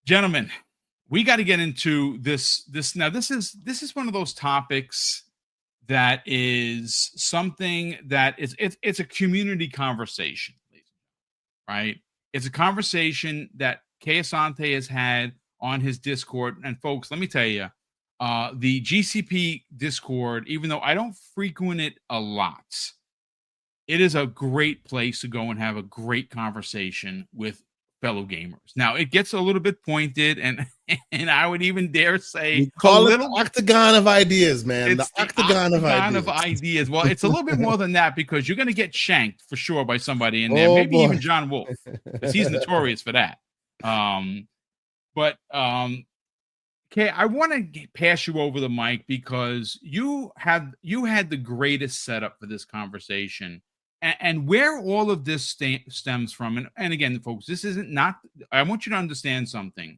Gentlemen, we got to get into this. Now, this is one of those topics that is something that it's a community conversation, right? It's a conversation that Kay Asante has had on his Discord. And folks, let me tell you, the GCP Discord, even though I don't frequent it a lot, it is a great place to go and have a great conversation with fellow gamers. Now, it gets a little bit pointed, and and I would even dare say we call it the octagon of ideas, man. It's the octagon of ideas. Well, it's a little bit more than that, because you're going to get shanked for sure by somebody in there. Maybe even John Wolf, because he's notorious for that. Kay, I want to pass you over the mic, because you had the greatest setup for this conversation, and where all of this stems from. And again, folks, this isn't not. I want you to understand something.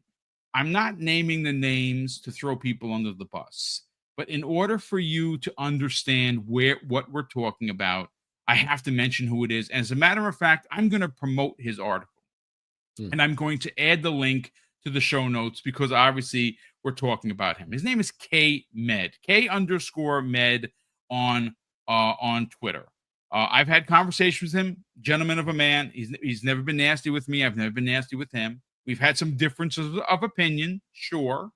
I'm not naming the names to throw people under the bus, but in order for you to understand what we're talking about, I have to mention who it is. And as a matter of fact, I'm going to promote his article, and I'm going to add the link to the show notes, because obviously we're talking about him. His name is K-Med, K_Med on Twitter. I've had conversations with him, gentleman of a man. He's never been nasty with me. I've never been nasty with him. We've had some differences of opinion, sure.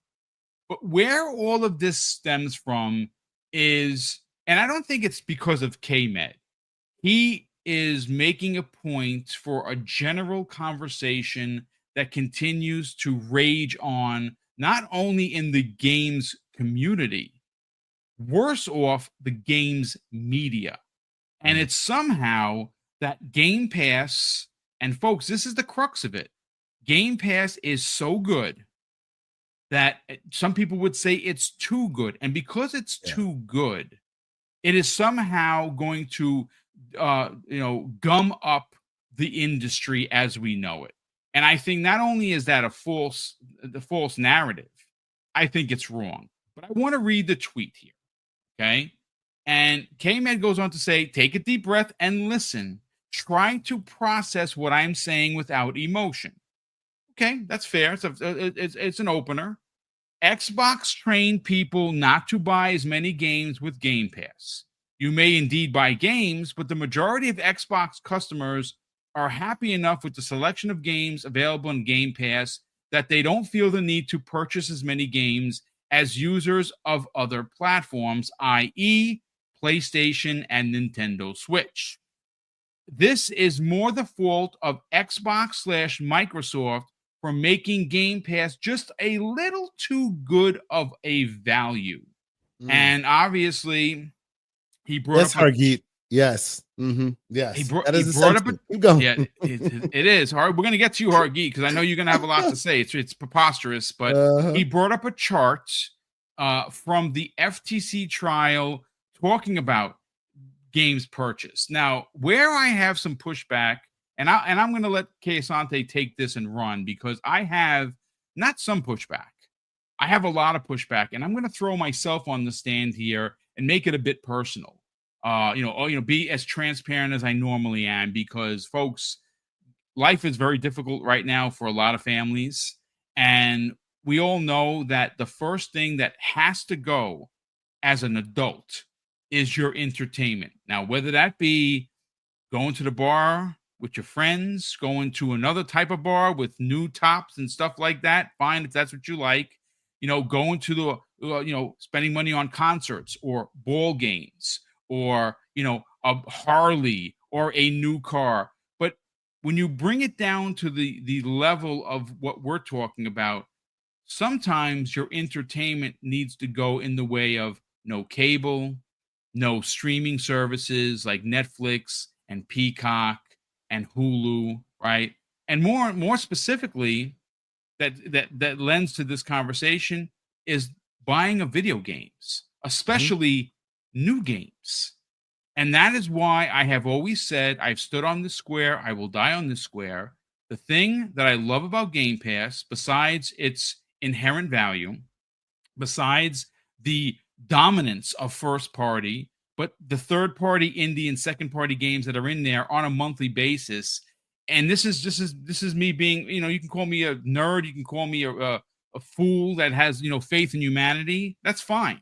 But where all of this stems from is, and I don't think it's because of K-Med. He is making a point for a general conversation that continues to rage on, not only in the games community, worse off the games media. And it's somehow that Game Pass, and folks, this is the crux of it. Game Pass is so good that some people would say it's too good. And because it's too good, it is somehow going to, gum up the industry as we know it. And I think not only is that the false narrative, I think it's wrong. But I want to read the tweet here, okay? And K-Med goes on to say, take a deep breath and listen. Try to process what I'm saying without emotion. Okay, that's fair. It's an opener. Xbox trained people not to buy as many games with Game Pass. You may indeed buy games, but the majority of Xbox customers are happy enough with the selection of games available in Game Pass that they don't feel the need to purchase as many games as users of other platforms, i.e., PlayStation and Nintendo Switch. This is more the fault of Xbox/Microsoft for making Game Pass just a little too good of a value. And obviously, he brought up Hargeet. Yes. Yes. He brought up Keep going. Yeah, it is hard. We're going to get to you, Hargeet, because I know you're going to have a lot to say. It's preposterous, but he brought up a chart from the FTC trial talking about games purchased. Now, where I have some pushback, and I'm going to let Kay Asante take this and run, because I have not some pushback. I have a lot of pushback, and I'm going to throw myself on the stand here and make it a bit personal. Be as transparent as I normally am, because folks, life is very difficult right now for a lot of families. And we all know that the first thing that has to go as an adult is your entertainment. Now, whether that be going to the bar with your friends, going to another type of bar with new tops and stuff like that, fine, if that's what you like, going to the, spending money on concerts or ball games, or, a Harley or a new car. But when you bring it down to the level of what we're talking about, sometimes your entertainment needs to go in the way of no cable, no streaming services like Netflix and Peacock and Hulu, right? And more specifically, that lends to this conversation is buying of video games, especially new games. And that is why I have always said, I've stood on this square, I will die on this square. The thing that I love about Game Pass, besides its inherent value, besides the dominance of first party, but the third party indie and second party games that are in there on a monthly basis, and this is me being, you can call me a nerd, you can call me a fool that has, faith in humanity. That's fine.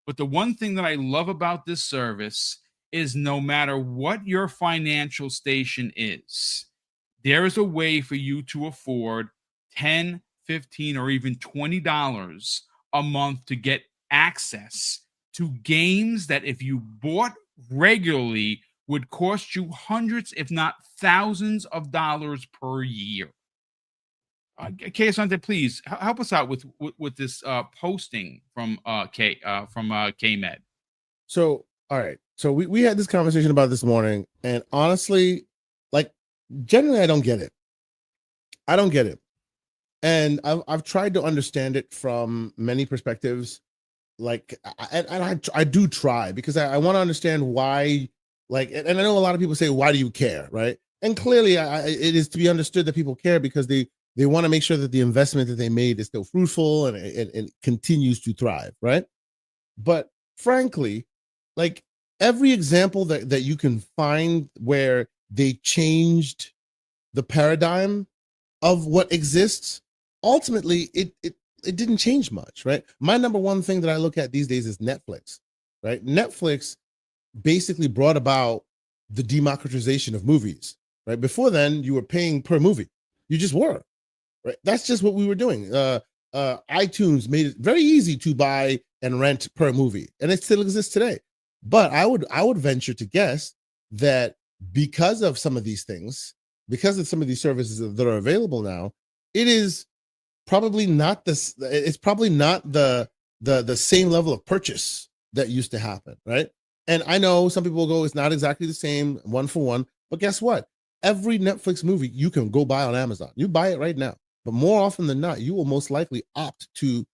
But the one thing that I love about this service is no matter what your financial station is, there is a way for you to afford 10, 15, or even $20 a month to get access to games that if you bought regularly would cost you hundreds, if not thousands of dollars per year. Asante, please help us out with this posting from KMed. So, all right. So we had this conversation about this morning, and honestly, like generally, I don't get it. I don't get it, and I've tried to understand it from many perspectives. Like, I do try because I want to understand why. Like, and I know a lot of people say, "Why do you care?" Right? And clearly, it is to be understood that people care because they want to make sure that the investment that they made is still fruitful and it continues to thrive. Right? But frankly, like every example that you can find where they changed the paradigm of what exists, ultimately it didn't change much, right? My number one thing that I look at these days is Netflix, right? Netflix basically brought about the democratization of movies, right? Before then, you were paying per movie. You just were, right? That's just what we were doing. iTunes made it very easy to buy and rent per movie, and it still exists today. But I would venture to guess that because of some of these things, because of some of these services that are available now, it is probably not this. It's probably not the same level of purchase that used to happen, right? And I know some people will go, it's not exactly the same one for one, but guess what? Every Netflix movie you can go buy on Amazon. You buy it right now, but more often than not, you will most likely opt to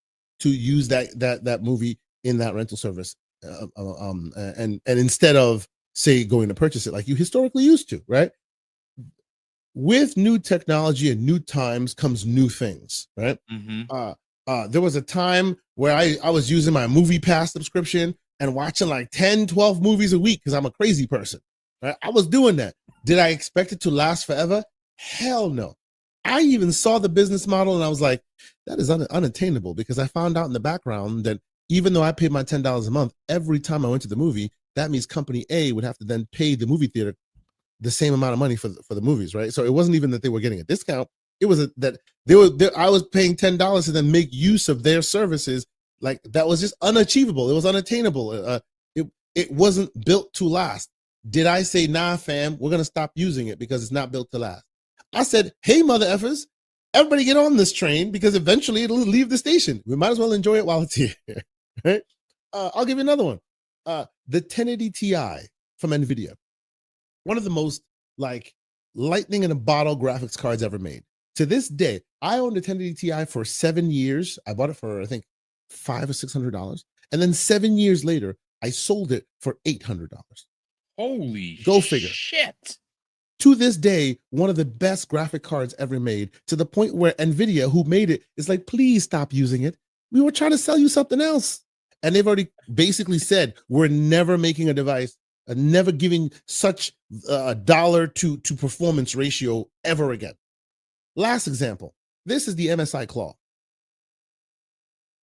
use that movie in that rental service, and instead of say going to purchase it like you historically used to, right? With new technology and new times comes new things, right? There was a time where I was using my movie pass subscription and watching like 10, 12 movies a week because I'm a crazy person, right? I was doing that. Did I expect it to last forever? Hell no. I even saw the business model and I was like, that is unattainable, because I found out in the background that even though I paid my $10 a month, every time I went to the movie, that means company A would have to then pay the movie theater the same amount of money for the movies, right? So it wasn't even that they were getting a discount. It was that I was paying $10 to then make use of their services. Like, that was just unachievable. It was unattainable. It wasn't built to last. Did I say, nah, fam, we're going to stop using it because it's not built to last? I said, hey, mother effers, everybody get on this train because eventually it'll leave the station. We might as well enjoy it while it's here, right? I'll give you another one. The 1080 Ti from NVIDIA. One of the most like lightning in a bottle graphics cards ever made. To this day, I owned a 1080 Ti for 7 years. I bought it for, I think, $500 or $600. And then 7 years later, I sold it for $800. Holy Go figure. Shit. To this day, one of the best graphic cards ever made, to the point where NVIDIA, who made it, is like, please stop using it. We were trying to sell you something else. And they've already basically said, we're never making a device, never giving such a dollar to performance ratio ever again. Last example, this is the MSI Claw.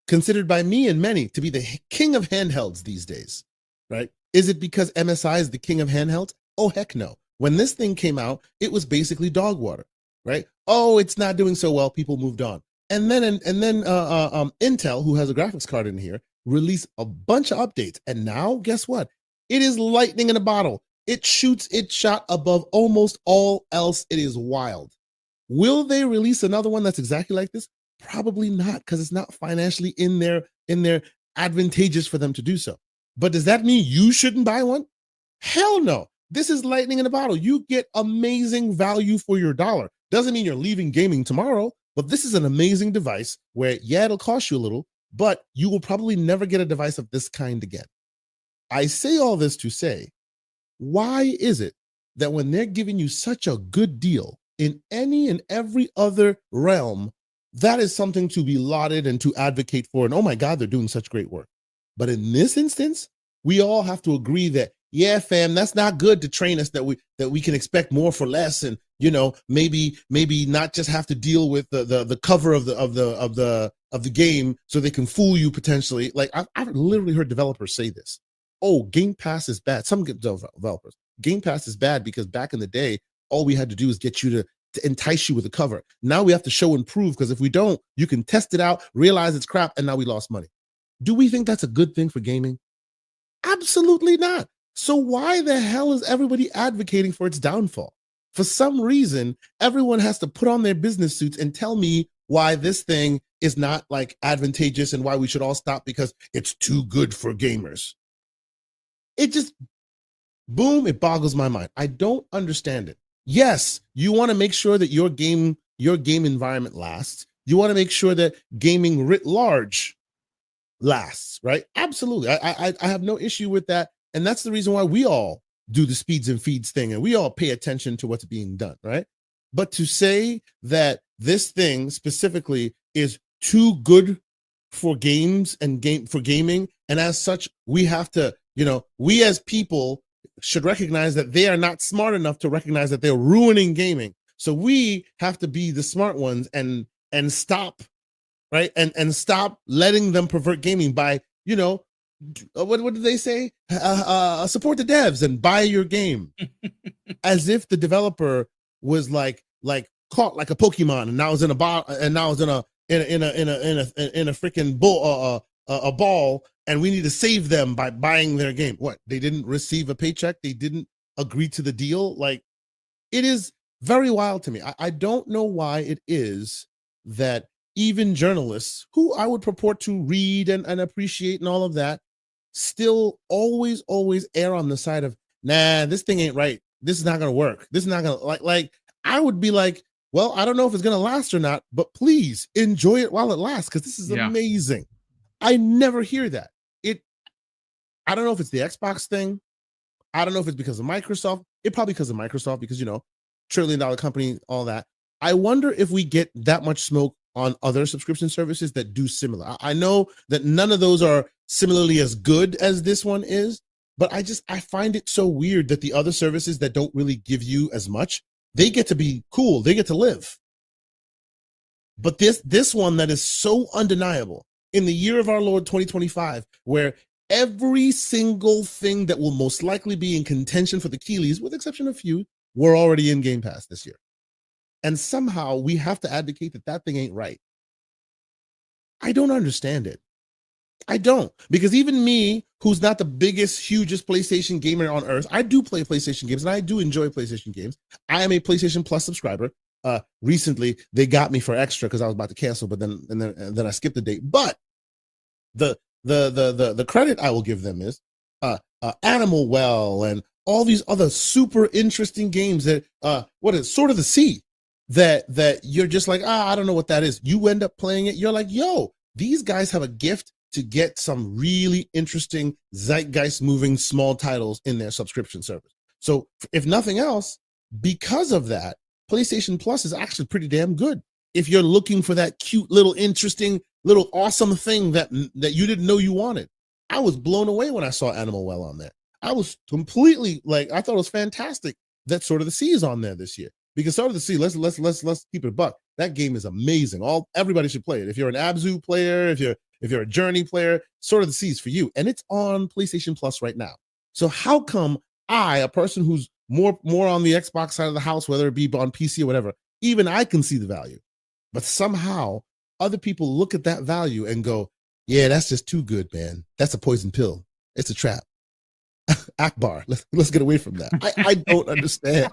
Considered by me and many to be the king of handhelds these days, right? Is it because MSI is the king of handhelds? Oh, heck no. When this thing came out, it was basically dog water, right? Oh, it's not doing so well. People moved on. And then Intel, who has a graphics card in here, released a bunch of updates. And now, guess what? It is lightning in a bottle. It shoots its shot above almost all else. It is wild. Will they release another one that's exactly like this? Probably not, because it's not financially in their advantageous for them to do so. But does that mean you shouldn't buy one? Hell no. This is lightning in a bottle. You get amazing value for your dollar. Doesn't mean you're leaving gaming tomorrow, but this is an amazing device where, yeah, it'll cost you a little, but you will probably never get a device of this kind again. I say all this to say, why is it that when they're giving you such a good deal in any and every other realm, that is something to be lauded and to advocate for? And oh my God, they're doing such great work. But in this instance, we all have to agree that, yeah, fam, that's not good to train us that we can expect more for less, and maybe not just have to deal with the cover of the game so they can fool you potentially. Like I've literally heard developers say this. Oh, Game Pass is bad. Some developers, Game Pass is bad because back in the day, all we had to do is get you to entice you with a cover. Now we have to show and prove, because if we don't, you can test it out, realize it's crap, and now we lost money. Do we think that's a good thing for gaming? Absolutely not. So why the hell is everybody advocating for its downfall? For some reason, everyone has to put on their business suits and tell me why this thing is not like advantageous and why we should all stop because it's too good for gamers. It just, boom, it boggles my mind. I don't understand it. Yes, you want to make sure that your game environment lasts. You want to make sure that gaming writ large lasts, right? Absolutely. I have no issue with that. And that's the reason why we all do the speeds and feeds thing and we all pay attention to what's being done, right? But to say that this thing specifically is too good for games and for gaming, and as such, we have to, we as people should recognize that they are not smart enough to recognize that they're ruining gaming. So we have to be the smart ones and stop, right? And stop letting them pervert gaming by, what did they say? Support the devs and buy your game, as if the developer was like caught like a Pokemon and now is in a bottle and now is in a freaking bull a ball, and we need to save them by buying their game. What? They didn't receive a paycheck. They didn't agree to the deal. Like, it is very wild to me. I don't know why it is that even journalists who I would purport to read and appreciate and all of that still always err on the side of, nah, this thing ain't right. This is not going to work. This is not going to like, I would be like, well, I don't know if it's going to last or not, but please enjoy it while it lasts, because this is amazing. I never hear that. I don't know if it's the Xbox thing. I don't know if it's because of Microsoft. It probably because of Microsoft, because, $1 trillion company, all that. I wonder if we get that much smoke on other subscription services that do similar. I know that none of those are similarly as good as this one is, but I find it so weird that the other services that don't really give you as much, they get to be cool. They get to live. But this one that is so undeniable in the year of our Lord 2025, where every single thing that will most likely be in contention for the Keeleys, with exception of a few, were already in Game Pass this year. And somehow we have to advocate that thing ain't right. I don't understand it. I don't. Because even me, who's not the biggest, hugest PlayStation gamer on earth, I do play PlayStation games and I do enjoy PlayStation games. I am a PlayStation Plus subscriber. Recently, they got me for extra because I was about to cancel, but then I skipped the date. But the credit I will give them is Animal Well and all these other super interesting games that what is Sword of the Sea, that you're just like, I don't know what that is. You end up playing it, you're like, yo, these guys have a gift to get some really interesting zeitgeist moving small titles in their subscription service. So if nothing else, because of that, PlayStation Plus is actually pretty damn good. If you're looking for that cute little interesting little awesome thing that you didn't know you wanted. I was blown away when I saw Animal Well on there. I was completely like, I thought it was fantastic that Sword of the Sea is on there this year, because Sword of the Sea, let's keep it a buck. That game is amazing. Everybody should play it. If you're an Abzu player, if you're a Journey player, Sword of the Sea is for you, and it's on PlayStation Plus right now. So how come I, a person who's more on the Xbox side of the house, whether it be on PC or whatever, even I can see the value, but somehow other people look at that value and go, yeah, that's just too good, man. That's a poison pill. It's a trap. Akbar, let's get away from that. I don't understand.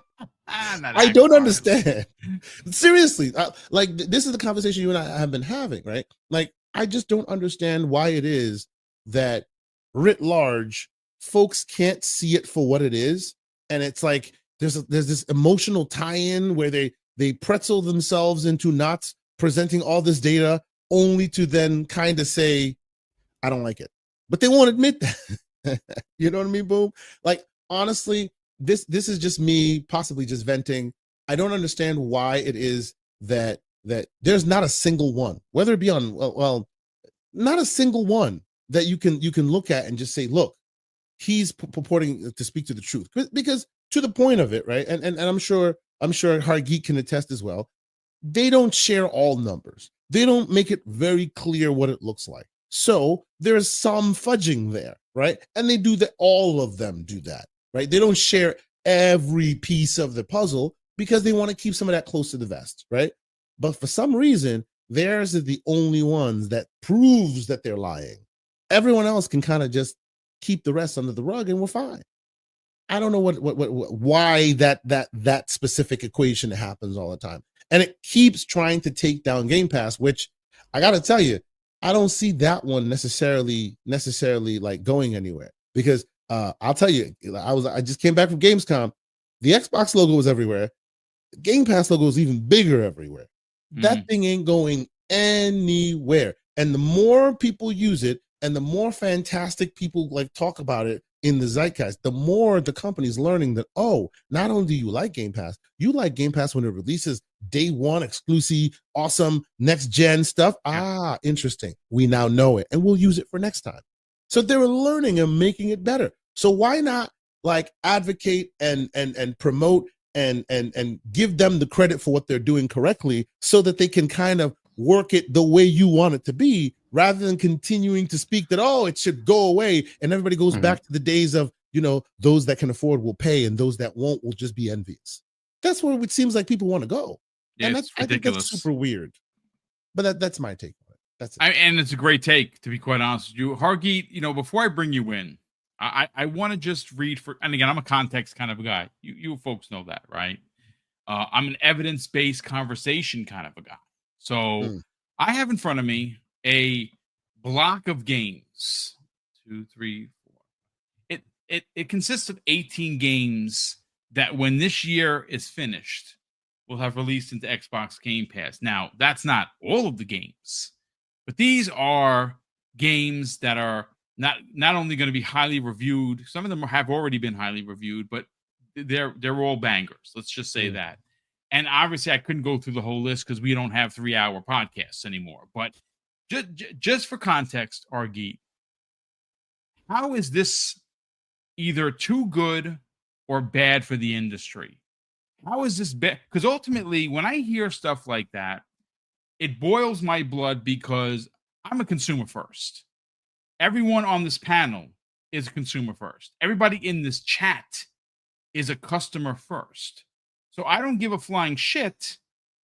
I don't understand. Seriously, like this is the conversation you and I have been having, right? Like, I just don't understand why it is that writ large folks can't see it for what it is. And it's like there's this emotional tie-in where they pretzel themselves into not presenting all this data only to then kind of say, I don't like it. But they won't admit that. You know what I mean, Boom? Like, honestly, this is just me possibly just venting. I don't understand why it is that there's not a single one, whether it be on, well, not a single one that you can look at and just say, look, he's purporting to speak to the truth, because to the point of it, right? And I'm sure Hargeet can attest as well. They don't share all numbers. They don't make it very clear what it looks like. So there's some fudging there, right? And they do that. All of them do that, right? They don't share every piece of the puzzle because they want to keep some of that close to the vest, right? But for some reason, theirs is the only ones that proves that they're lying. Everyone else can kind of just keep the rest under the rug and we're fine. I don't know why that specific equation happens all the time. And it keeps trying to take down Game Pass, which I got to tell you, I don't see that one necessarily like going anywhere, because I'll tell you, I just came back from Gamescom. The Xbox logo was everywhere. The Game Pass logo is even bigger everywhere. That thing ain't going anywhere. And the more people use it and the more fantastic people like talk about it in the zeitgeist, the more the company's learning that, oh, not only do you like Game Pass, you like Game Pass when it releases day one, exclusive, awesome, next gen stuff. Ah, interesting. We now know it and we'll use it for next time. So they're learning and making it better. So why not like advocate and promote and give them the credit for what they're doing correctly, so that they can kind of work it the way you want it to be, rather than continuing to speak that, oh, it should go away. And everybody goes back to the days of, those that can afford will pay and those that won't will just be envious. That's where it seems like people want to go. Yeah, and it's I think ridiculous. that's super weird. But that's my take on it. That's it. And it's a great take, to be quite honest with you. Hargeet, before I bring you in, I want to just read and again, I'm a context kind of a guy. You folks know that, right? I'm an evidence-based conversation kind of a guy. So I have in front of me a block of games. 2, 3, 4. It consists of 18 games that when this year is finished, will have released into Xbox Game Pass. Now, that's not all of the games, but these are games that are not only going to be highly reviewed. Some of them have already been highly reviewed, but they're all bangers. Let's just say that. And obviously, I couldn't go through the whole list because we don't have 3-hour podcasts anymore. But just for context, Hargeet, how is this either too good or bad for the industry? How is this bad? Because ultimately, when I hear stuff like that, it boils my blood, because I'm a consumer first. Everyone on this panel is a consumer first. Everybody in this chat is a customer first. So I don't give a flying shit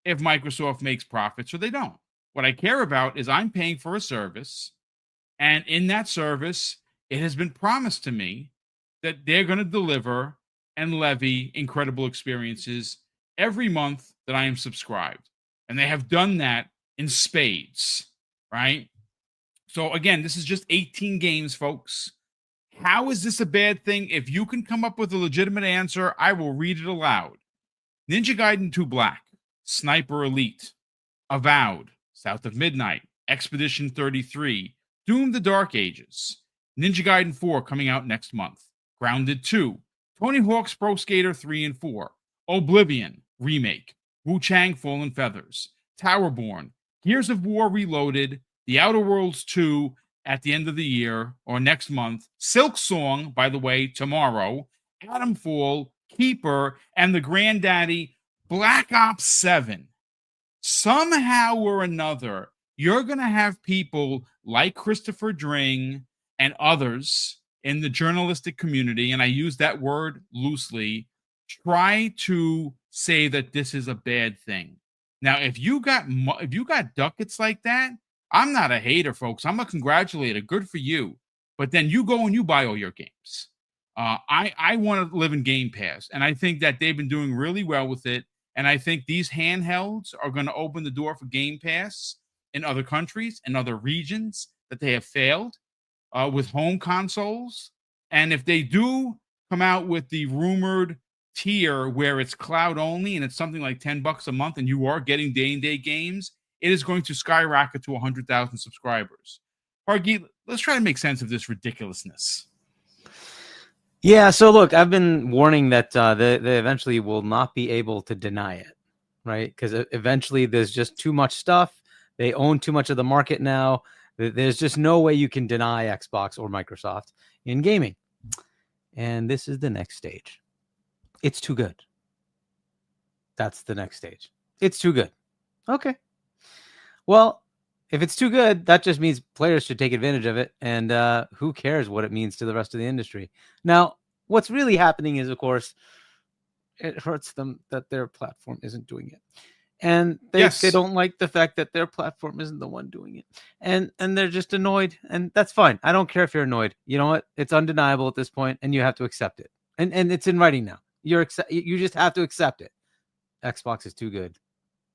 if Microsoft makes profits or they don't. What I care about is I'm paying for a service, and in that service, it has been promised to me that they're going to deliver and levy incredible experiences every month that I am subscribed. And they have done that in spades, right? So again, this is just 18 games, folks. How is this a bad thing? If you can come up with a legitimate answer, I will read it aloud. Ninja Gaiden 2 Black, Sniper Elite, Avowed, South of Midnight, Expedition 33, Doom the Dark Ages, Ninja Gaiden 4 coming out next month, Grounded 2, Tony Hawk's Pro Skater 3 and 4, Oblivion Remake, Wu-Chang Fallen Feathers, Towerborn, Gears of War Reloaded, The Outer Worlds 2 at the end of the year or next month, Silk Song, by the way, tomorrow, Atomfall, Keeper, and the granddaddy Black Ops 7. Somehow or another, you're going to have people like Christopher Dring and others in the journalistic community, and I use that word loosely, try to say that this is a bad thing. Now, if you got ducats like that, I'm not a hater, folks. I'm a congratulator. Good for you. But then you go and you buy all your games. I want to live in Game Pass, and I think that they've been doing really well with it. And I think these handhelds are going to open the door for Game Pass in other countries and other regions that they have failed with home consoles. And if they do come out with the rumored tier where it's cloud only and it's something like $10 a month and you are getting day-and-day games, it is going to skyrocket to 100,000 subscribers. Hargeet, let's try to make sense of this ridiculousness. Yeah, so look, I've been warning that they eventually will not be able to deny it, right? Because eventually there's just too much stuff. They own too much of the market now. There's just no way you can deny Xbox or Microsoft in gaming. And this is the next stage. It's too good. That's the next stage. It's too good. Okay. Well, if it's too good, that just means players should take advantage of it. And who cares what it means to the rest of the industry? Now, what's really happening is, of course, it hurts them that their platform isn't doing it. And they don't like the fact that their platform isn't the one doing it. And they're just annoyed. And that's fine. I don't care if you're annoyed. You know what? It's undeniable at this point, and you have to accept it. And it's in writing now. You just have to accept it. Xbox is too good.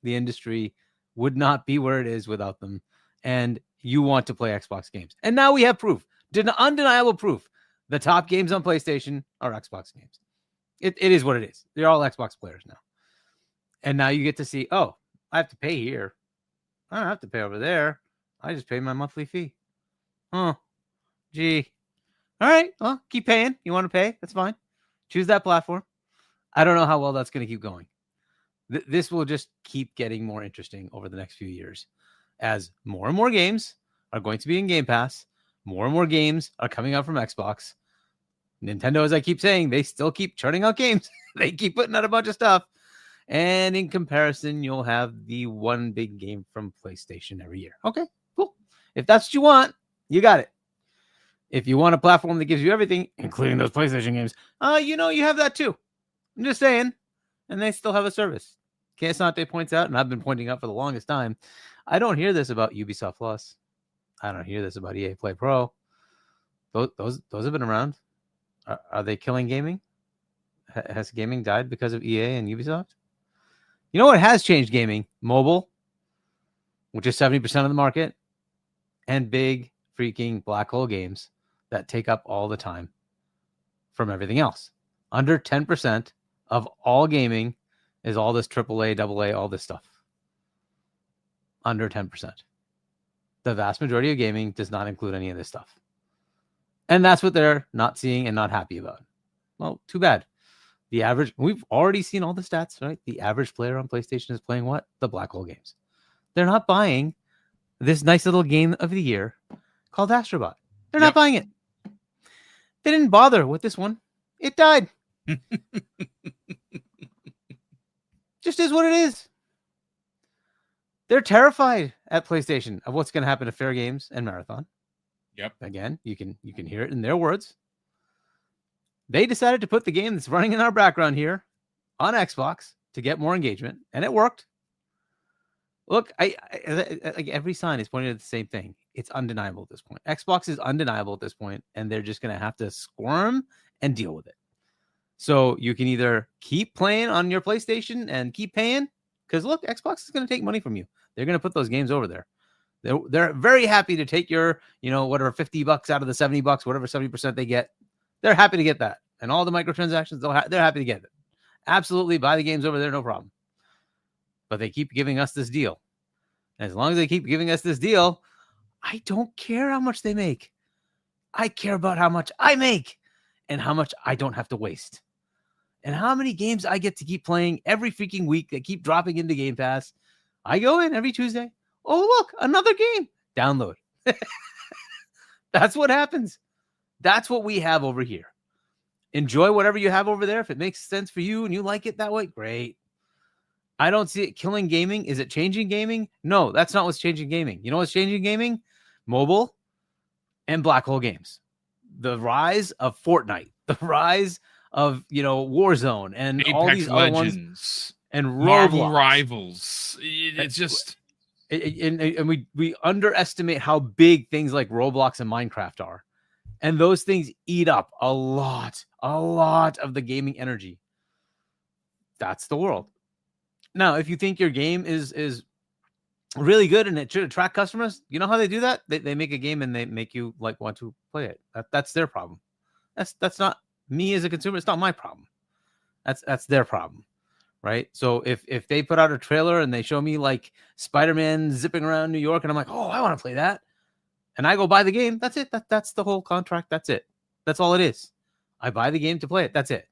The industry would not be where it is without them. And you want to play Xbox games. And now we have proof. Undeniable proof. The top games on PlayStation are Xbox games. It is what it is. They're all Xbox players now. And now you get to see, oh, I have to pay here. I don't have to pay over there. I just pay my monthly fee. Oh, gee. All right. Well, keep paying. You want to pay? That's fine. Choose that platform. I don't know how well that's going to keep going. This will just keep getting more interesting over the next few years as more and more games are going to be in Game Pass. More and more games are coming out from Xbox. Nintendo, as I keep saying, they still keep churning out games. They keep putting out a bunch of stuff. And in comparison, you'll have the one big game from PlayStation every year. Okay, cool. If that's what you want, you got it. If you want a platform that gives you everything, including those PlayStation games, you have that too. I'm just saying. And they still have a service. Kesante points out, and I've been pointing out for the longest time, I don't hear this about Ubisoft Plus. I don't hear this about EA Play Pro. Those have been around. Are they killing gaming? Has gaming died because of EA and Ubisoft? You know what has changed gaming? Mobile, which is 70% of the market, and big freaking black hole games that take up all the time from everything else. Under 10% of all gaming is all this AAA, AA, all this stuff. Under 10%. The vast majority of gaming does not include any of this stuff. And that's what they're not seeing and not happy about. Well, too bad. The average, we've already seen all the stats, right? The average player on PlayStation is playing what? The black hole games. They're not buying this nice little game of the year called Astrobot. They're not buying it. They didn't bother with this one. It died. Just is what it is. They're terrified at PlayStation of what's going to happen to Fair Games and Marathon. Yep. Again, you can hear it in their words. They decided to put the game that's running in our background here on Xbox to get more engagement, and it worked. Look, I like every sign is pointing at the same thing. It's undeniable at this point. Xbox is undeniable at this point, and they're just going to have to squirm and deal with it. So you can either keep playing on your PlayStation and keep paying, because look, Xbox is going to take money from you. They're going to put those games over there. They're very happy to take your, whatever, $50 out of the $70, whatever 70% they get. They're happy to get that. And all the microtransactions, they're happy to get it. Absolutely, buy the games over there, no problem. But they keep giving us this deal. And as long as they keep giving us this deal, I don't care how much they make. I care about how much I make and how much I don't have to waste. And how many games I get to keep playing every freaking week that keep dropping into Game Pass. I go in every Tuesday. Oh, look, another game. Download. That's what happens. That's what we have over here. Enjoy whatever you have over there. If it makes sense for you and you like it that way, great. I don't see it killing gaming. Is it changing gaming? No, that's not what's changing gaming. You know what's changing gaming? Mobile and black hole games. The rise of Fortnite. The rise of, Warzone and Apex all these Legends, other ones. And Marvel Roblox. Rivals. It's just... And we underestimate how big things like Roblox and Minecraft are. And those things eat up a lot of the gaming energy. That's the world. Now, if you think your game is really good and it should attract customers, you know how they do that? They make a game and they make you want to play it. That's their problem. That's not me as a consumer. It's not my problem. That's their problem. Right. So if they put out a trailer and they show me Spider-Man zipping around New York and I'm like, oh, I want to play that. And I go buy the game. That's it. That's the whole contract. That's it. That's all it is. I buy the game to play it. That's it.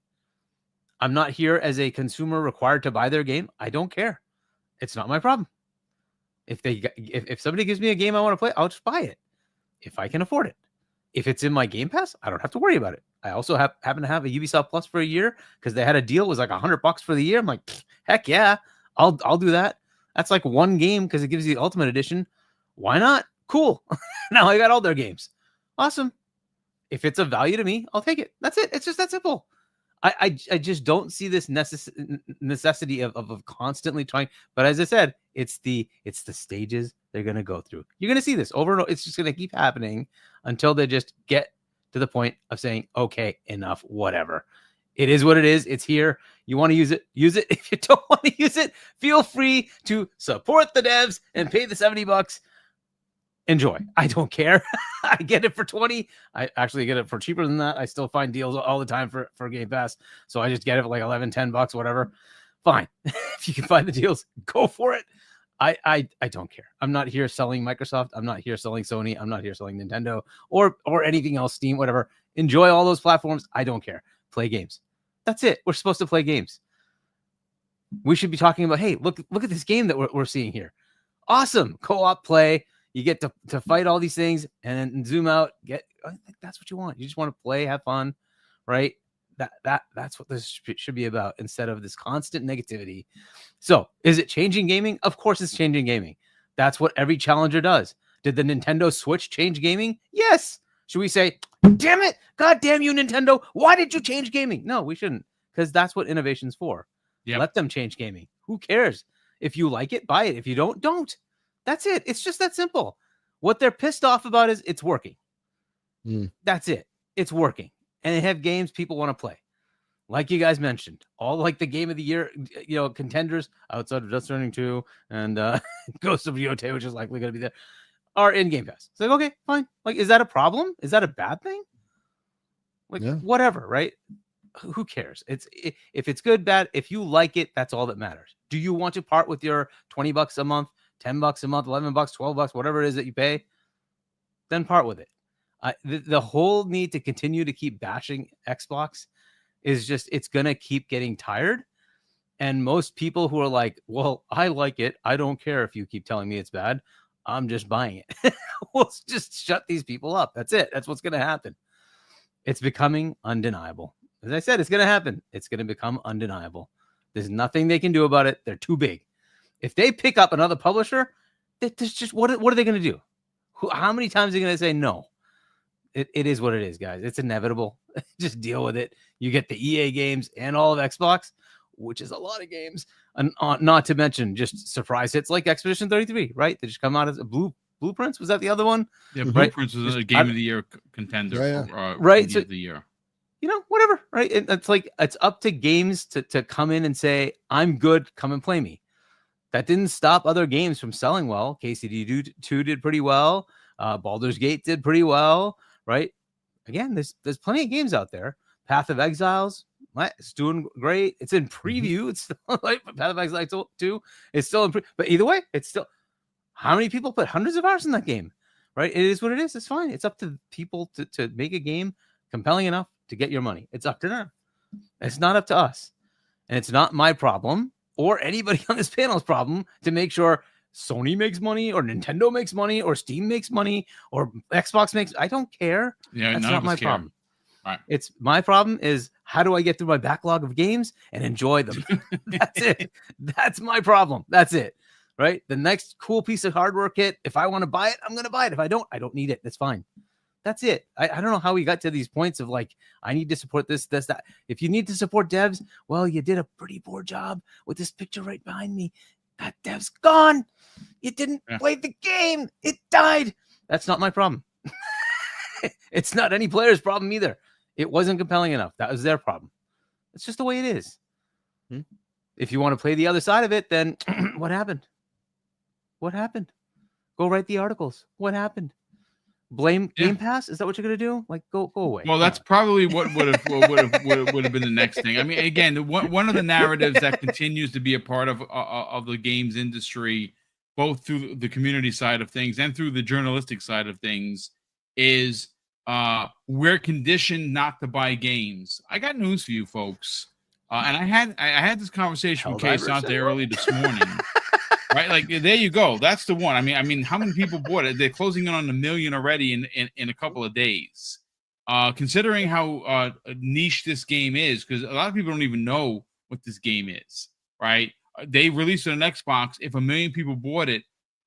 I'm not here as a consumer required to buy their game. I don't care. It's not my problem. If somebody gives me a game I want to play, I'll just buy it if I can afford it. If it's in my Game Pass, I don't have to worry about it. I also happen to have a Ubisoft Plus for a year because they had a deal. It was like $100 for the year. I'm like, heck yeah, I'll do that. That's like one game because it gives you the Ultimate Edition. Why not? Cool. Now I got all their games. Awesome. If it's of value to me, I'll take it. That's it. It's just that simple. I just don't see this necessity of constantly trying. But as I said, it's the stages they're going to go through. You're going to see this over and over. It's just going to keep happening until they just get to the point of saying, okay, enough, whatever. It is what it is. It's here. You want to use it, use it. If you don't want to use it, feel free to support the devs and pay the $70. Enjoy. I don't care. I get it for 20. I actually get it for cheaper than that. I still find deals all the time for Game Pass. So I just get it for like 11, $10, whatever. Fine. If you can find the deals, go for it. I don't care. I'm not here selling Microsoft. I'm not here selling Sony. I'm not here selling Nintendo or anything else, Steam, whatever. Enjoy all those platforms. I don't care. Play games. That's it. We're supposed to play games. We should be talking about, hey, look at this game that we're seeing here. Awesome. Co-op play. You get to fight all these things and then zoom out. I think that's what you want. You just want to play, have fun, right? That's what this should be about instead of this constant negativity. So is it changing gaming? Of course it's changing gaming. That's what every challenger does. Did the Nintendo Switch change gaming? Yes. Should we say, damn it, God damn you, Nintendo, why did you change gaming? No, we shouldn't, because that's what innovation's for. Yep. Let them change gaming. Who cares? If you like it, buy it. If you don't. That's it. It's just that simple. What they're pissed off about is it's working. That's it. It's working. And they have games people want to play. Like you guys mentioned, all like the game of the year, contenders outside of Death Stranding 2 and Ghost of Yotei, which is likely going to be there, are in Game Pass. It's like, okay, fine. Like, is that a problem? Is that a bad thing? Like, whatever, right? Who cares? If it's good, bad, if you like it, that's all that matters. Do you want to part with your $20 a month, $10 a month, $11, $12, whatever it is that you pay? Then part with it. The whole need to continue to keep bashing Xbox is just, it's going to keep getting tired. And most people who are like, well, I like it. I don't care if you keep telling me it's bad. I'm just buying it. We'll just shut these people up. That's it. That's what's going to happen. It's becoming undeniable. As I said, it's going to happen. It's going to become undeniable. There's nothing they can do about it. They're too big. If they pick up another publisher, there's just, what are they going to do? How many times are they going to say no? It is what it is, guys. It's inevitable. Just deal with it. You get the EA games and all of Xbox, which is a lot of games. And not to mention just surprise hits like Expedition 33, right? They just come out as Blueprints. Was that the other one? Yeah, Blueprints was a Game of the Year contender. Right. So, of the year. Whatever, right? It's like, it's up to games to come in and say, I'm good, come and play me. That didn't stop other games from selling well. KCD 2 did pretty well. Baldur's Gate did pretty well, right? Again, there's plenty of games out there. Path of Exiles, it's doing great. It's in preview. It's still like Path of Exiles 2. It's still in preview. But either way, it's still, how many people put hundreds of hours in that game, right? It is what it is. It's fine. It's up to people to make a game compelling enough to get your money. It's up to them. It's not up to us. And it's not my problem or anybody on this panel's problem to make sure Sony makes money or Nintendo makes money or Steam makes money or Xbox makes. I don't care. Yeah, that's not my problem. Right. It's my problem is, how do I get through my backlog of games and enjoy them? That's it. That's my problem. That's it. Right. The next cool piece of hardware kit, if I want to buy it, I'm going to buy it. If I don't need it. That's fine. That's it. I don't know how we got to these points of like, I need to support this, that. If you need to support devs, well, you did a pretty poor job with this picture right behind me. That dev's gone. You didn't play the game. It died. That's not my problem. It's not any player's problem either. It wasn't compelling enough. That was their problem. It's just the way it is. If you want to play the other side of it, then what happened? What happened? Go write the articles. What happened? Blame Game Pass? Is that what you're gonna do? Like, go away. Well, that's probably what would have been the next thing. I mean, again, one of the narratives that continues to be a part of the games industry, both through the community side of things and through the journalistic side of things, is we're conditioned not to buy games. I got news for you folks, and I had this conversation with Case out there early this morning. Right, like there you go. That's the one. I mean, how many people bought it? They're closing in on 1 million already in a couple of days. considering how niche this game is, because a lot of people don't even know what this game is, right? They released it on Xbox. If 1 million people bought it,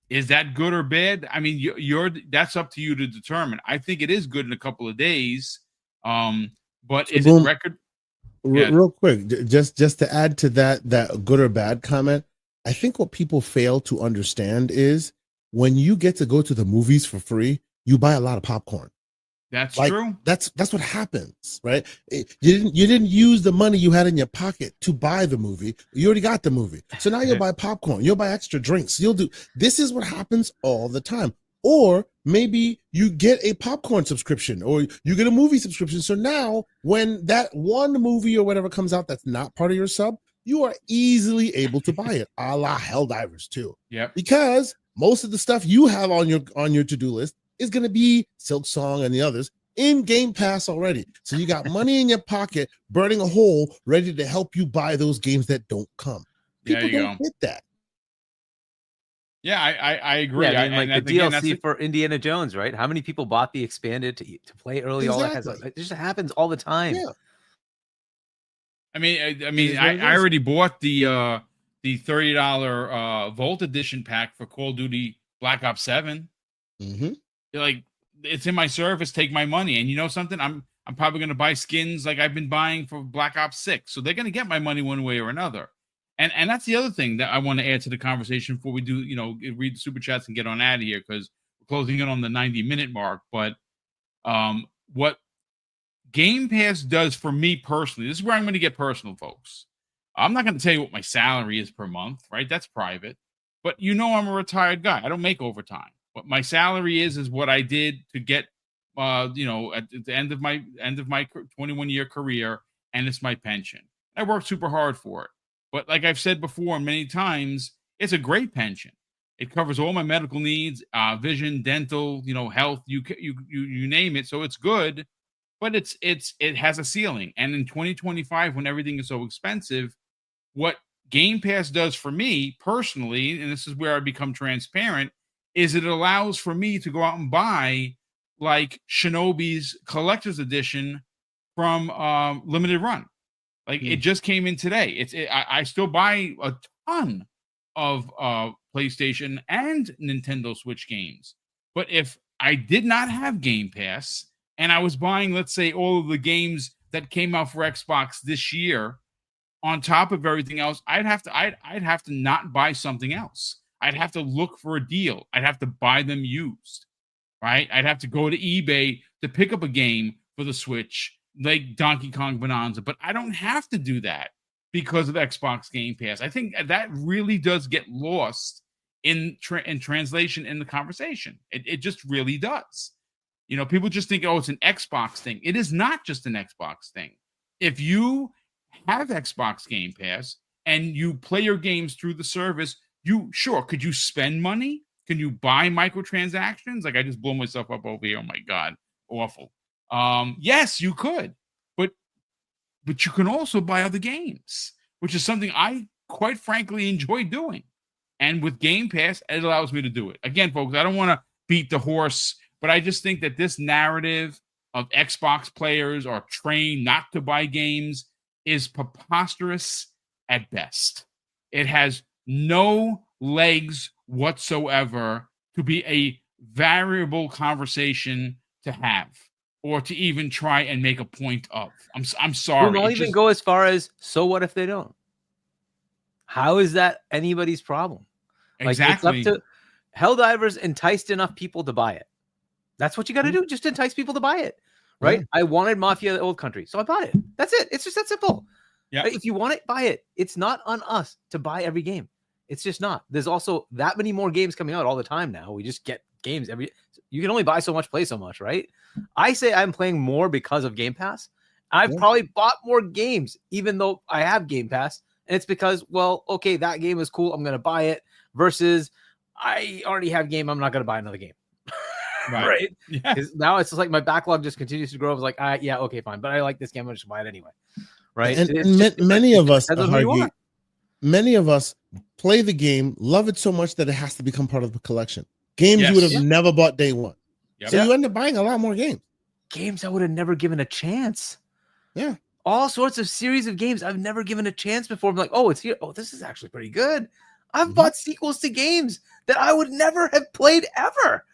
is that good or bad? I mean, that's up to you to determine. I think it is good in a couple of days. But So is Boom, it record? Yeah. real quick, just to add to that good or bad comment, I think what people fail to understand is when you get to go to the movies for free, you buy a lot of popcorn. That's Like, true. That's what happens, right? You didn't use the money you had in your pocket to buy the movie. You already got the movie, so now you'll buy popcorn. You'll buy extra drinks. You'll do. This is what happens all the time. Or maybe you get a popcorn subscription, or you get a movie subscription. So now, when that one movie or whatever comes out that's not part of your sub, you are easily able to buy it, a la Helldivers too. Yep. Because most of the stuff you have on your to-do list is going to be Silk Song and the others in Game Pass already. So you got money in your pocket, burning a hole, ready to help you buy those games that don't come. People don't get that. Yeah, I agree. Yeah, I mean, like the DLC for Indiana Jones, right? How many people bought the expanded to play early? Exactly. All that it just happens all the time. Yeah. I mean, I already bought the $30 Vault Edition pack for Call of Duty Black Ops 7. Mm-hmm. Like, it's in my service. Take my money, and you know something? I'm probably going to buy skins like I've been buying for Black Ops 6. So they're going to get my money one way or another. And that's the other thing that I want to add to the conversation before we do, read the super chats and get on out of here, because we're closing in on the 90-minute mark. But what Game Pass does for me personally, this is where I'm going to get personal, folks. I'm not going to tell you what my salary is per month, right? That's private. But I'm a retired guy. I don't make overtime. What my salary is what I did to get, at the end of my 21-year career, and it's my pension. I worked super hard for it. But like I've said before many times, it's a great pension. It covers all my medical needs, vision, dental, health, you name it. So it's good, but it has a ceiling. And in 2025, when everything is so expensive, what Game Pass does for me personally, and this is where I become transparent, is it allows for me to go out and buy like Shinobi's collector's edition from Limited Run. Like it just came in today. I still buy a ton of PlayStation and Nintendo Switch games. But if I did not have Game Pass and I was buying, let's say, all of the games that came out for Xbox this year, on top of everything else, I'd have to not buy something else. I'd have to look for a deal. I'd have to buy them used, right? I'd have to go to eBay to pick up a game for the Switch, like Donkey Kong Bonanza, but I don't have to do that because of Xbox Game Pass. I think that really does get lost in translation in the conversation. It just really does. People just think, oh, it's an Xbox thing. It is not just an Xbox thing. If you have Xbox Game Pass and you play your games through the service, could you spend money? Can you buy microtransactions? Like I just blew myself up over here. Oh my God, awful. Yes, you could, but you can also buy other games, which is something I quite frankly enjoy doing. And with Game Pass, it allows me to do it. Again, folks, I don't want to beat the horse, but I just think that this narrative of Xbox players are trained not to buy games is preposterous at best. It has no legs whatsoever to be a variable conversation to have, or to even try and make a point of. I'm sorry. I'll even go as far as, so what if they don't? How is that anybody's problem? Exactly. Like, it's up to Helldivers enticed enough people to buy it. That's what you got to do. Just entice people to buy it, right? Yeah. I wanted Mafia Old Country, so I bought it. That's it. It's just that simple. Yeah. If you want it, buy it. It's not on us to buy every game. It's just not. There's also that many more games coming out all the time now. We just get games you can only buy so much, play so much, right? I say I'm playing more because of Game Pass. I've probably bought more games, even though I have Game Pass. And it's because, well, okay, that game is cool. I'm going to buy it versus I already have a game. I'm not going to buy another game. Right? Yeah. Now it's just like my backlog just continues to grow. I was like, yeah, okay, fine. But I like this game. I'm going to just buy it anyway. Right. And many of us many of us play the game, love it so much that it has to become part of the collection. Games you would have never bought day one. Yep. So you end up buying a lot more games. games I would have never given a chance. Yeah. All sorts of series of games I've never given a chance before. I'm like, oh, it's here. Oh, this is actually pretty good. I've bought sequels to games that I would never have played ever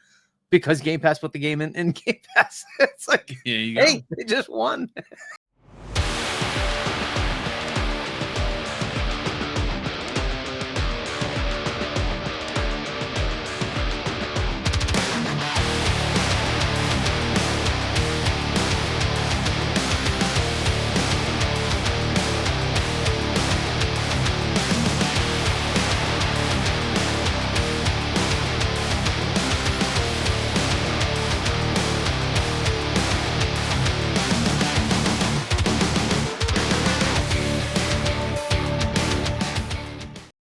because Game Pass put the game in Game Pass. It's like, Yeah, you go. hey, they just won.